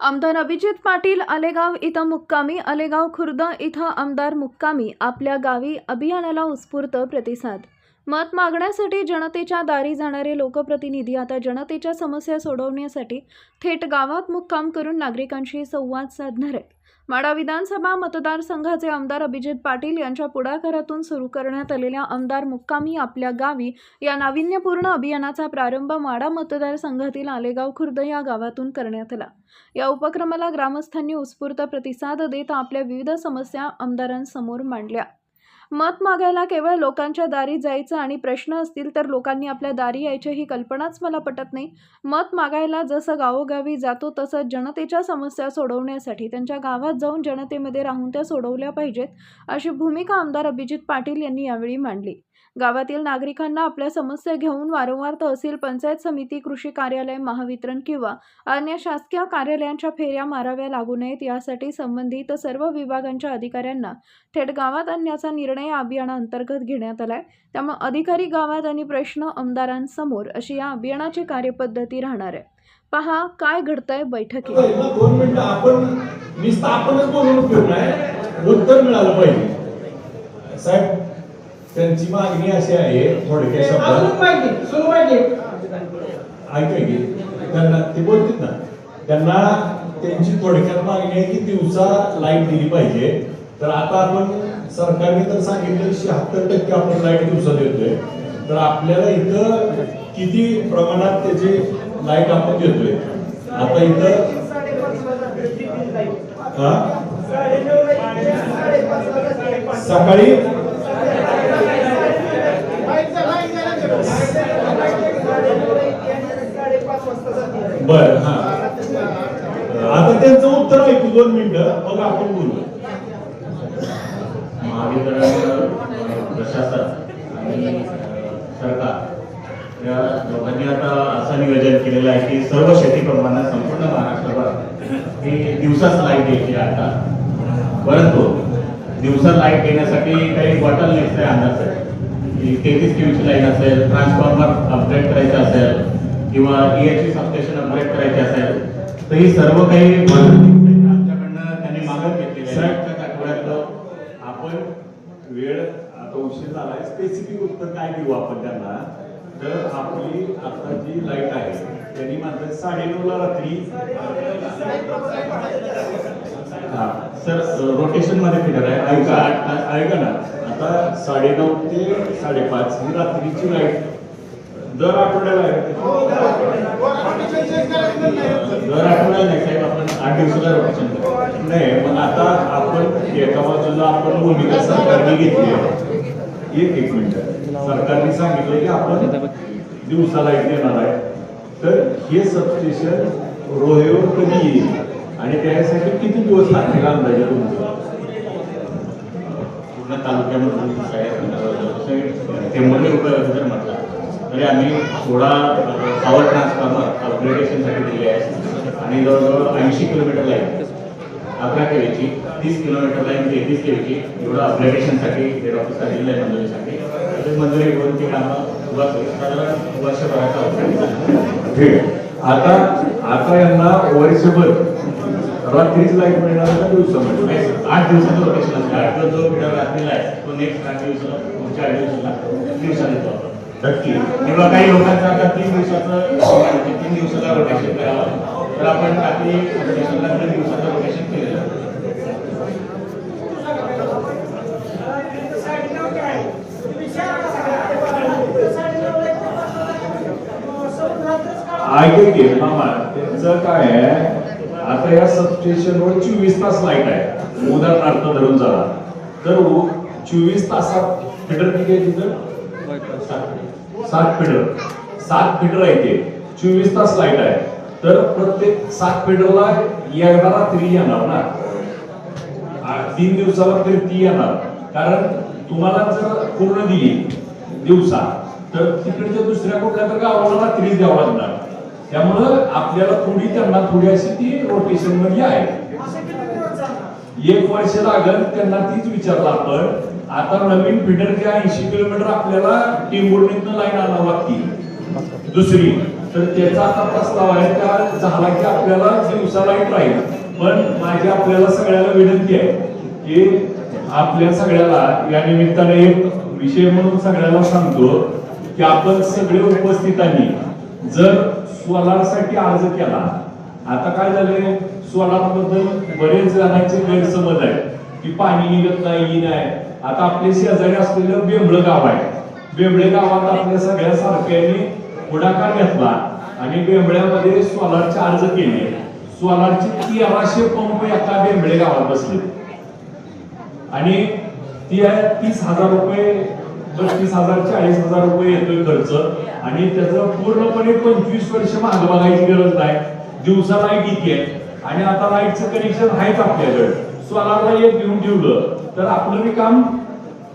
आमदार अभिजित पाटील आलेगाव इथं मुक्कामी. आलेगाव खुर्द इथं आमदार मुक्कामी. आपल्या गावी अभियानाला उत्स्फूर्त प्रतिसाद. मत मागण्यासाठी जनतेच्या दारी जाणारे लोकप्रतिनिधी आता जनतेच्या समस्या सोडवण्यासाठी थेट गावात मुक्काम करून नागरिकांशी संवाद साधणार आहेत. माढा विधानसभा मतदारसंघाचे आमदार अभिजित पाटील यांच्या पुढाकारातून सुरू करण्यात आलेल्या आमदार मुक्कामी आपल्या गावी या नाविन्यपूर्ण अभियानाचा प्रारंभ माढा मतदारसंघातील आलेगाव खुर्द या गावातून करण्यात आला. या उपक्रमाला ग्रामस्थांनी उत्स्फूर्त प्रतिसाद देत आपल्या विविध समस्या आमदारांसमोर मांडल्या. मत मागायला केवळ लोकांच्या दारी जायचं आणि प्रश्न असतील तर लोकांनी आपल्या दारी यायचे ही कल्पनाच मला पटत नाही. मत मागायला जसं गावोगावी जातो तसं जनतेच्या समस्या सोडवण्यासाठी त्यांच्या गावात जाऊन जनतेमध्ये राहून त्या सोडवल्या पाहिजेत, अशी भूमिका आमदार अभिजित पाटील यांनी यावेळी मांडली. गावातील नागरिकांना आपल्या समस्या घेऊन वारंवार तहसील, पंचायत समिती, कृषी कार्यालय, महावितरण किंवा अन्य शासकीय कार्यालयांच्या फेऱ्या माराव्या लागू नयेत यासाठी संबंधित सर्व विभागांच्या अधिकाऱ्यांना थेट गावात आणण्याचा निर्णय या अभियानाअंतर्गत घेण्यात आलाय. त्यामुळे अधिकारी गावात आणि प्रश्न आमदारांसमोर अशी या अभियानाची कार्यपद्धती राहणार आहे. पहा काय घडतंय बैठकीत. 2 मिनिटं आपणच बोलून उपयोग नाही, उत्तर मिळालं पाहिजे. साहेब त्यांची मागणी अशी आहे, थोडक्या शब्दात ऐकूया की त्यांना ते बोलतील ना, त्यांना त्यांची थोडक्यात मागणी आहे की दिवसा लाईट दिली पाहिजे. तर आता आपण सरकारने तर सांगितलं 76% आपण लाईट दिवसा देतोय, तर आपल्याला इथं किती प्रमाणात त्याची लाईट आपण देतोय. आता इथं सकाळी बर, हा आता त्यांचं उत्तर ऐकू 2 मिनिटं, मग आपण बोलू. महावितरण, प्रशासन आणि सरकार या दोघांनी आता असं नियोजन केलेलं आहे की सर्व शेती प्रमाणात संपूर्ण महाराष्ट्रभर ही दिवसाच लाईट द्यायची आता. परंतु दिवसा लाईट देण्यासाठी काही बॉटल नेक्स्ट आहे अंदाज की 33 kV लाईन असेल, ट्रान्सफॉर्मर अपग्रेड करायचं असेल किंवा EHV सबस्टेशन अपग्रेड करायचे असेल, तर ही सर्व काही आमच्याकडनं त्यांनी मागत घेतलेली आहे. आपण वेळ आता उशीर झालाय, स्पेसिफिक उत्तर काय देऊ आपण त्यांना. तर आपली आता जी लाईट आहे त्यांनी मात्र 9:30 रात्री. सर रोटेशन मध्ये फिटर आहे. ऐका ना, आता 9:30 ते 5:30 ही रात्रीची लाईट दर आठवड्याला आहे. दर आठवड्याला नाही साहेब, आपण 8 दिवसाला रोटेशन करतो. नाही, मग आता आपण एका बाजूला आपण भूमिका सरकारने घेतली आहे. एक मिनिट, सरकारने सांगितलं की आपण दिवसा लाईट देणार आहे. तर हे सबस्टेशन रोहेवर कधी येईल आणि त्यासाठी किती दिवस लागतील अंदाजे तुमचं? पूर्ण तालुक्यामधून ₹100 जर म्हटलं तरी आम्ही 16 पॉवर ट्रान्सफॉर्मर अपग्रेडेशनसाठी दिले आहे आणि जवळजवळ 80 किलोमीटर लाईन 11 kVची, 30 किलोमीटर लाईन 33 kVची एवढं अपग्रेडेशनसाठी हेड ऑफिसला दिलं आहे मंजुरीसाठी. मंजुरी करून ती कामं साधारण वर्षभराचा. ठीक आहे. आता यांना वर्षभर रात्रीच लाईट मिळणार का दिवसामध्ये? 8 दिवसाचं रोटेशन असतं. 8 दिवस जो पिढा रात्रीला आहे तो नेक्स्ट 8 दिवसाला, पुढच्या 8 दिवसाला दिवसा देतो आपण. नक्की. किंवा काही लोकांचं आता 3 दिवसाचं 3 दिवसाला रोटेशन करावं, तर आपण रात्री रोटेशनला 3 दिवसाचं रोटेशन केलेलं. ऐकून घे मामा, त्यांचं काय आहे, आता या सबस्टेशनवर 24 तास लाईट आहे. उदाहरणार्थ धरून झाला तर 24 तासात फिडर किती आहे तिथं? 7 फिडर आहे ते. 24 तास लाईट आहे, तर प्रत्येक 7 फिडरला एकदा रात्री येणार ना, 3 दिवसाला तरी ती येणार. कारण तुम्हाला जर पूर्ण दिली दिवसा तर तिकडच्या दुसऱ्या कुठल्या तर गावाला रात्रीच द्यावं लागणार. त्यामुळं आपल्याला थोडी अशी ती रोटेशन मध्ये आहे. 1 वर्ष लागेल त्यांना, तीच विचारलं आपण. आता नवीन फिडर जे 80 किलोमीटर आपल्याला टेंबुर्णीतनं लाईन आणावं लागती दुसरी, तर त्याचा आता प्रस्ताव आहे त्या झाला की आपल्याला दिवसा लाईट राहील. पण माझी आपल्याला सगळ्याला विनंती आहे की आपल्या सगळ्याला या निमित्ताने एक विषय म्हणून सगळ्याला सांगतो की आपण सगळे उपस्थितांनी जर सोलार साठी अर्ज केला. आता काय झाले, सोलार बद्दल बरेच जणांचे गैरसमज आहे की पाणी निघत नाही. आता आपले शेजारी असलेलं बेंबळ गाव आहे. बेंबळे गावात आपल्या सगळ्या सारख्यांनी पुढाकार घेतला आणि बेंबळ्यामध्ये सोलारचे अर्ज केले. सोलारचे 1300 पंप एका बेंबळे गावात बसले आणि 30,000 रुपये 32,000 40,000 रुपये येतोय खर्च. आणि त्याचं पूर्णपणे 25 वर्ष मागे बघायची गरज नाही. दिवसा लाईट येते आणि आता लाईटचं कनेक्शन आहेच आपल्याकडे. सोलारला एक घेऊन ठेवलं तर आपलं बी काम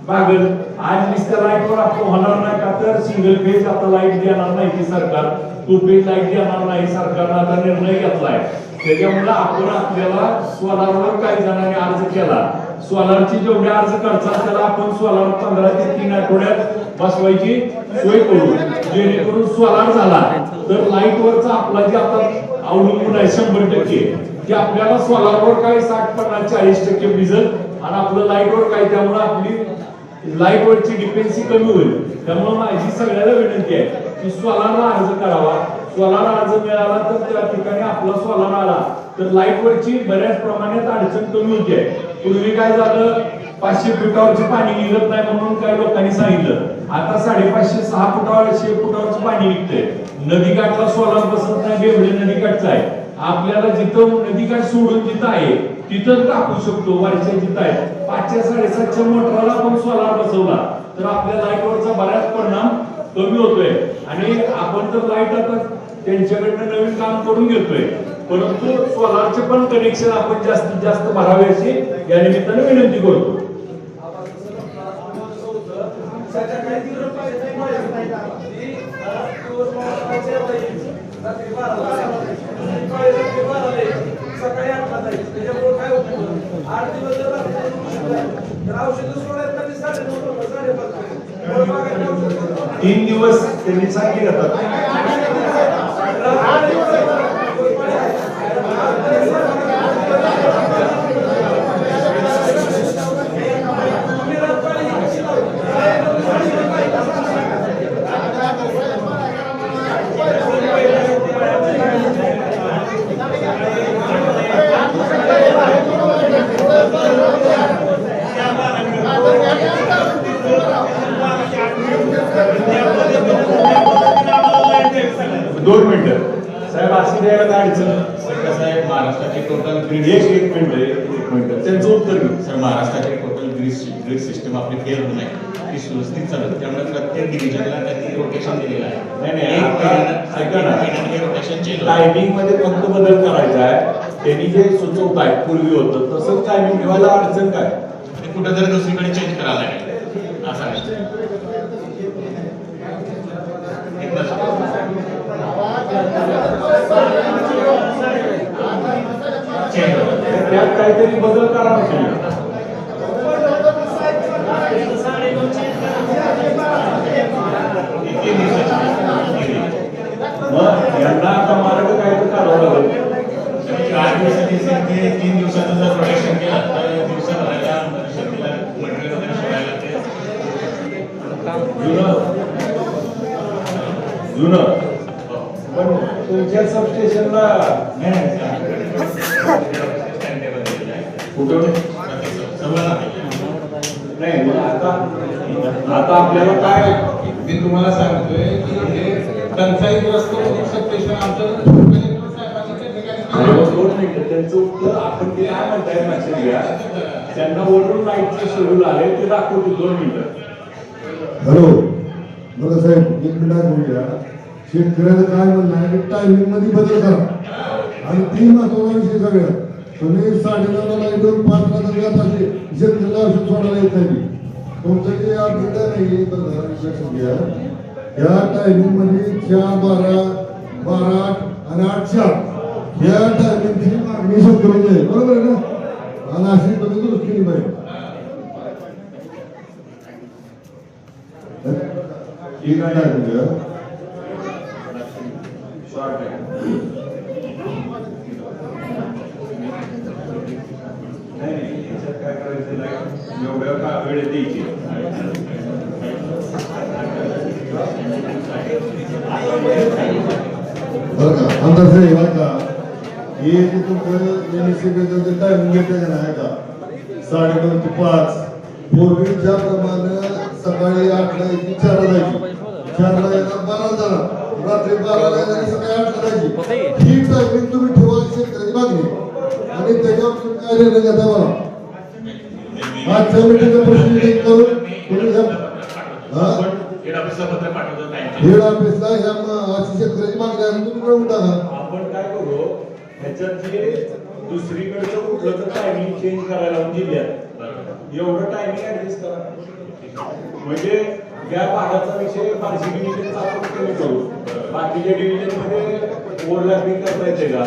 भागल. आज नुसत्या लाईटवर आपलं होणार नाही का, तर सिंगल फेज आता लाईट देणार नाही की सरकार, 2 फेज लाईट देणार नाही सरकारनं आता निर्णय घेतलाय. त्याच्यामुळे आपण आपल्याला सोलारवर काही जणांनी अर्ज केला. सोलारची जेवढे अर्ज करतात त्याला आपण सोलार 15 ते 3 आठवड्यात बसवायची सोय करू, जेणेकरून सोलार झाला तर लाईटवरचा आपला जे आता अवलंबून आहे 100% की आपल्याला सोलारवर काही 60-50-40% भिजल आणि आपलं लाईटवर काही, त्यामुळे आपली लाईटवरची डिपेन्सी कमी होईल. त्यामुळे माझी सगळ्याला विनंती आहे की सोलारला अर्ज करावा. सोलार अर्ज मिळाला तर त्या ठिकाणी आपला सोलार आला तर लाईटवरची बऱ्याच प्रमाणात अडचण कमी होते. पूर्वी काय झालं, 500 फुटावरचे पाणी निघत नाही म्हणून काही लोकांनी सांगितलं. आता 550-6 फुटावर 6 फुटावरचं पाणी निघतंय. नदीकाठला सोलार बसत नाही, बेंबळे नदीकाठचा आहे. आपल्याला जिथं नदीकाठ सोडून जिथं आहे तिथं टाकू शकतो. वरच्या जिथं आहे 500-750 मोटरला पण सोलार बसवला तर आपल्या लाईटवरचा बऱ्याच परिणाम कमी होतोय. आणि आपण तर लाईट आता त्यांच्याकडनं नवीन काम करून घेतोय, परंतु सोलारचे पण कनेक्शन आपण जास्तीत जास्त भरावे अशी या निमित्ताने विनंती करतो. सकाळी 8ला जायचं, त्याच्यामुळे काय होतं 8 दिवस जर औषध सोडायला 3 दिवस त्यांनी सांगितले जातात. दोन मिनिटं साहेब, अशी द्यायला काय अडचण? कसं आहे, महाराष्ट्राचे टोटल ग्रीड एक मिनिट त्यांचं उत्तर घेऊ. सर, महाराष्ट्राचे टोटल ग्रीड सिस्टम आपली फेल होत नाही, ती सुरक्षित चालत. त्यामुळे प्रत्येक डिव्हिजनला त्यांनी रोटेशन दिलेलं आहे. नाही, रोटेशन चेंज टायमिंग मध्ये फक्त बदल करायचा आहे. त्यांनी जे सुचवत आहे पूर्वी होतं तसंच टायमिंग ठेवायला अडचण काय? ते कुठेतरी दुसरीकडे चेंज करायला लागेल असं आहे. त्यात काहीतरी बदल करावा तुम्ही. मग यांना आता मार्ग काय तर काढावं लागेल. 8 दिवसांनी 3 दिवसाचं जर प्रोडक्शन केलं तर दिवसाभराला शेतीला मटेरियल वगैरे सोडायला ते जुनं पण तुमच्या सबस्टेशनला कुठं नाही. मग आता आपल्याला काय, मी तुम्हाला सांगतोय की हे टंचाईग्रस्त सबस्टेशन आमचं त्यांचं उत्तर आपण ते काय म्हणताय लक्षात घ्या. त्यांना वरून लाईटचं शेड्यूल आहे ते दाखवतो. 2 मिनिटं. हॅलो, बघा साहेब, 1 मिनिट बोलूया. शेतकऱ्याचं काय म्हणणं आहे की टायमिंग मध्ये बदल करा आणि 3 महत्वाचा विषय सगळ्यात. तुम्ही 9:30 ला इथून 5 ला जात असे शेतकऱ्याला औषध सोडायला येत नाही. तुमचं जे अपडेट नाही लक्षात घ्या. या टायमिंग मध्ये 4, 12, 12, 8 आणि 8, 4 या टायमिंगची मागणी शेतकऱ्याची आहे. बरोबर आहे ना? आणि अशी तुम्ही दुरुस्त केली पाहिजे. एवढ्या वेळेत द्यायची. बरं का आमदार साहेब बरं का हे जे तुमचं MSCBचं जे टायमिंग घेतलं नाही का 9:30 ते 5 पूर्वी ज्याप्रमाणे सकाळी 8ला यायची 4ला जायची 4ला यायला 12ला जाणार रात्री 12ला यायला सकाळी 8ला जायची ही टायमिंग तुम्ही ठेवा शेतकऱ्याची मागणी आणि त्याच्यावर तुम्ही काय निर्णय घेता बघा. आजच्या मिटिंगचा प्रश्न करून तुम्ही हेड ऑफिसला पत्र पाठवतो काय हेड ऑफिसला ह्या अशी शेतकऱ्याची मागणी आहे तुम्ही कळवून टाका. आपण काय करू ह्याच्यात जे दुसरीकडचं कुठलं तर टायमिंग चेंज करायला लावून जिल्ह्यात एवढं टायमिंग ऍडजस्ट करा म्हणजे या भागाचा विषय बार्शी डिव्हिजनचा आपण कमी करू. बाकीच्या डिव्हिजन मध्ये ओव्हरलॅपिंग करता येते का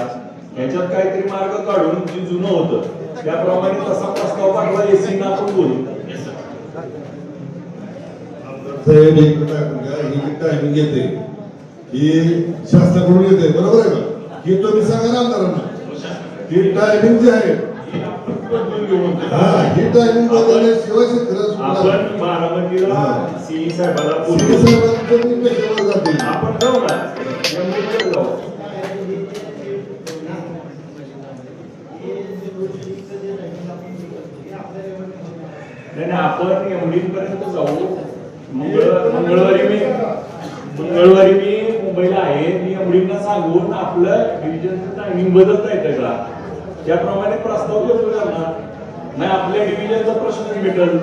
ह्याच्यात काहीतरी मार्ग काढून जे जुनं होतं त्याप्रमाणे तसा प्रस्ताव पाठवा एसी ना आपण बोलू. साहेब एक ही जी टायमिंग येते ही शासनाकडून येते बरोबर आहे का ही तुम्ही सांगा ना आमदारांना ही टायमिंग जी आहे ही टायमिंग बदलल्याशिवाय आपण बारामतीला सीई साहेबाला बोलू. जाते आपण जाऊ ना एमडीकडे जाऊ. नाही आपण एमडी पर्यंत जाऊ. मंगळवारी मी मुंबईला आहे. मी एमडीला सांगून आपलं डिव्हिजनचं टायमिंग बदलता येतं का त्याप्रमाणे प्रस्ताव देतो त्यांना. नाही आपल्या डिव्हिजनचा प्रश्न मिटल.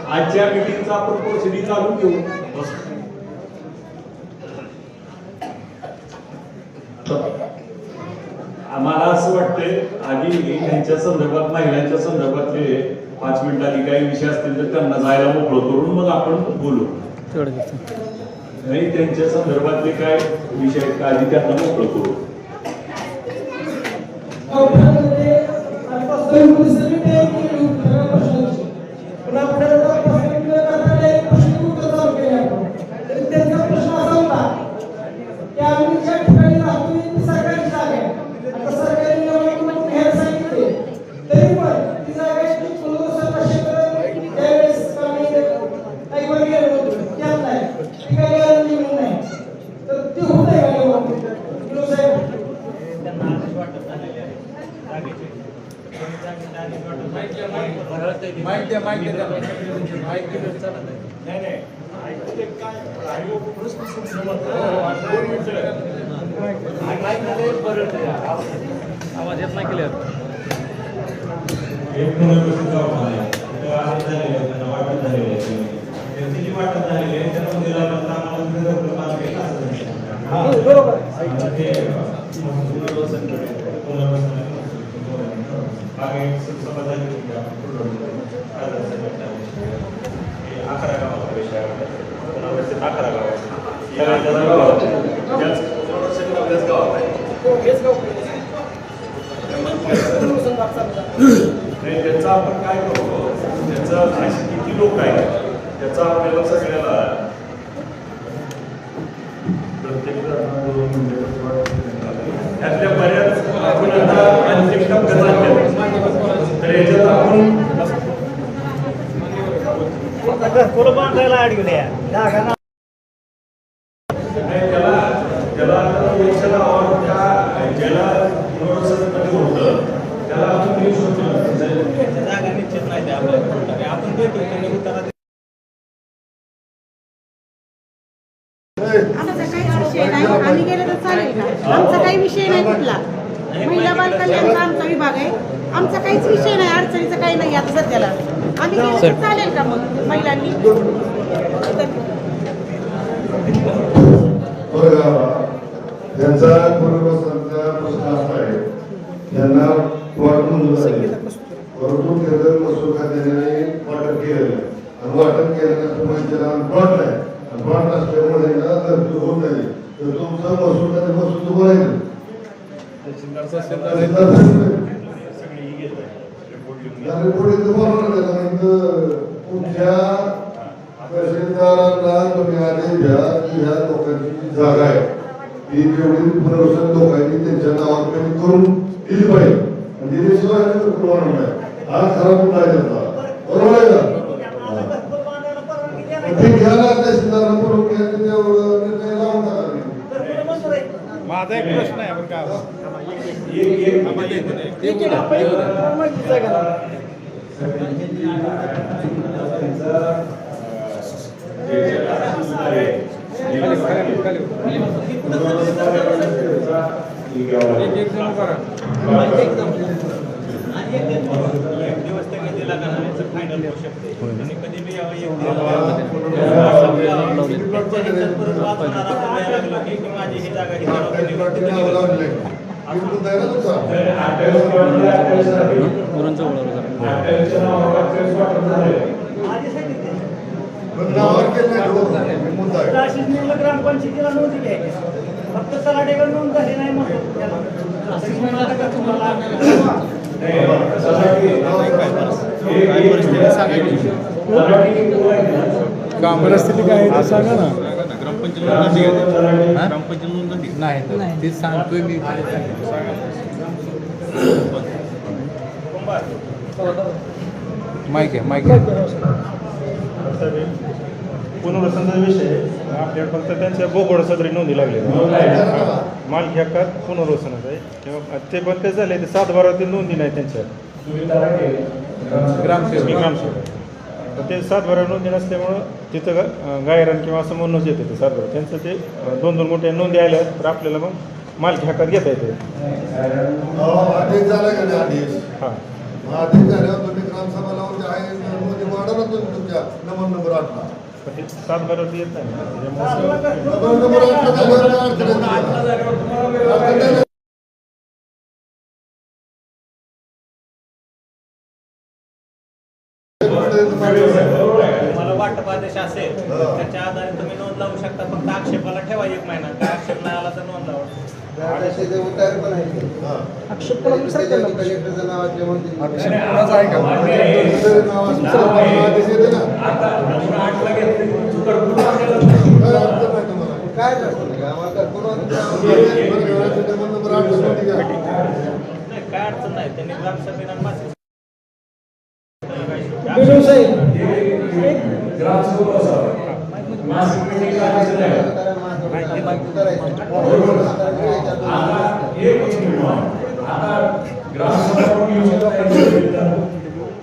आजच्या मीटिंगचा आपण प्रोसिडिंग चालू घेऊ. आम्हाला असं वाटतंय आधी यांच्या संदर्भात महिलांच्या संदर्भातले 5 मिनिटांनी काही विषय असतील तर त्यांना जायला मोकळं करून मग आपण बोलू. नाही त्यांच्या संदर्भातले काय विषय आहेत का आधी त्यांना मोकळं करू. आवाज येत नाही क्लिअर. त्याचा आपण काय करतो त्याचा अशी किती लोक आहेत त्याचा आपल्याला सगळ्याला त्यातल्या बऱ्याच आपण आता अंतिम टप्प्यात आणल्या तर याच्यात आपण ज्याला इलेक्शन ज्याला होतं त्याला आपण देऊ शकतो. जागा निश्चित नाही आपण देतो आमचा काहीच विषय नाही. आम्ही गेलं तर चालेल का? आमचा काही विषय नाही कुठला. महिला बाल कल्याणचा आमचा विभाग आहे. आमचा काहीच विषय नाही. अडचणीचं काही नाही आता सध्याला. आम्ही गेलं तर चालेल का मग महिलांनी? त्यांचा पुनर्वसनाचा प्रश्न असा आहे त्यांना वाटप मंजूर झाले परंतु त्याचं महसूल खात्याने वाटप केलेलं आणि वाटप केल्यानंतर प्लॉट नाही प्लॉट नसल्यामुळे तरतूद होत नाही तर तुमचं महसूल खाते महसूल तुम्हाला तुमच्या तहसीलदारांना तुम्ही आदेश द्या की ह्या लोकांची जी जागा आहे ती जेवढी पुनर्वसन लोकांनी त्यांच्या नावात करून दिली पाहिजे आणि दिल्याशिवाय नाही हा खरा मुद्दा आहे त्याचा बरोबर आहे का? ते घ्यायला तहसीलदारांना बोलवून घ्या, त्याच्यावर निर्णय लावून टाका. माझा एक प्रश्न आहे बरं का दिवस त्यांनी दिला का नाही फायनल होऊ शकते आणि कधी बी माझी ही जागा ही ग्रामपंचायतीला नोंद घ्यायची फक्त सराडेकर नोंद झाली नाही परिस्थिती काय आहे ते सांगा ना. ग्रामपंचायत नाही ते सांगतोय मी. माईक आहे पुनर्वसनाचा विषय आपल्याकडे फक्त त्यांच्या बोगोड सदरी नोंदी लागले मालकी हक्कात पुनर्वसनाचा आहे किंवा ते पण ते झाले ते 7/12 नोंदी नाही त्यांच्या ग्रामसेवक तर ते 7/12 नोंदी नसल्यामुळं तिथं गायरान किंवा असं म्हणूनच येते ते 7/12 त्यांचं ते 2-2 मोठ्या नोंदी आल्या तर आपल्याला मग मालकी हक्कात घेता येते. आदेश झाला का नाही आदेश? हां आदेश झाल्यावर तुम्ही ग्रामसभा लावून जे आहे मध्ये वाढवला तुम्ही तुमच्या नंबर 8ला. पण ते 7/12 येत नाही त्याच्यामुळे नंबर 8ला झाल्यावर अडचण येते. तुम्हाला वाटप आदेश असेल तर त्याच्या आधारे तुम्ही नोंद लावू शकता. फक्त आक्षेपाला ठेवा 1 महिना काय आक्षेप नाही आला तर नोंद लावा. आदेश येते ना. काय नंबर 8 नाही काय अडचण नाही त्यांनी ग्रामसभेला मासिक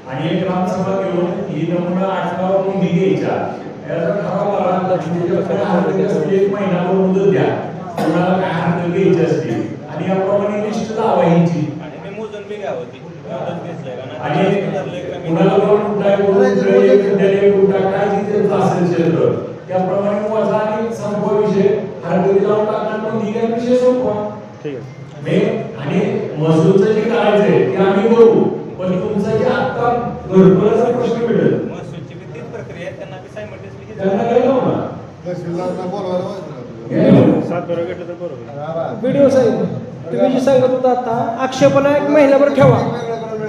आणि एक ग्रामसभा घेऊन ही नमुना 8 नोंदी घ्यायच्या एक महिना मुदत द्या कोणाला काय हरकत घ्यायची असते आणि याप्रमाणे लिस्ट लावायची आणि मी मोजून बी घ्यावं ती मोजून घेतलंय का आणि नाही कुणाला काय जिथे असेल क्षेत्र त्याप्रमाणे वजा आणि संभव विषय हरकती लावून टाकणार नोंदी काय विषय सोपवा. ठीक आहे. आणि महसूलचं जे करायचंय ते आम्ही करू पण तुमचा जे आता घरकुलाचा प्रश्न मिळेल महसूलची बी तीच प्रक्रिया आहे त्यांना बी सायमल्टेनियसली त्यांना काय लावू ना तहसीलदारांना बोलवायला पाहिजे. 7/12 घेतलं तर बरोबर. व्हिडिओ साहेब तुम्ही जे सांगत होता आता आक्षेपाला 1 महिनाभर ठेवा.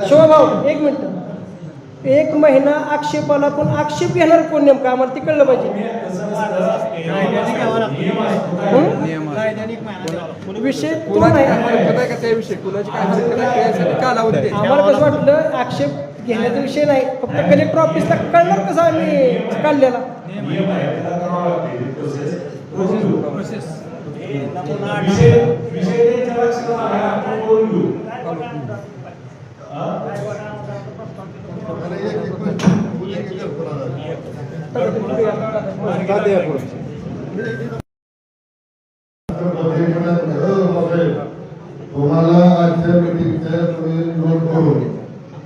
शिवभाऊ 1 मिनिट. 1 महिना आक्षेपाला पण आक्षेप घेणार कोण नेमका आम्हाला ते कळलं पाहिजे. विषय तो नाही आम्हाला कसं वाटलं आक्षेप घेण्याचा विषय नाही फक्त कलेक्टर ऑफिसला कळणार कसं आम्ही काढलेला. तुम्हाला आजच्या मीटिंगच्या तुम्ही नोट करून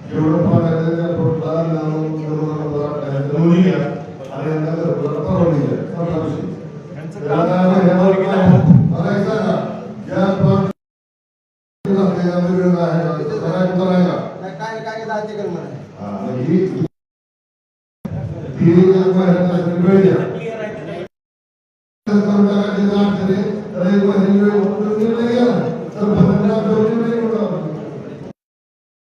जेवढं पाण्याचं त्या पोटला नोंदी घ्या आणि यांना घरकुलाला परवानगी द्या. संपला विषय. त्याला मला एक सांगा या वेगवेगळं आहे काय उत्तर आहे का? ही वेळ द्या.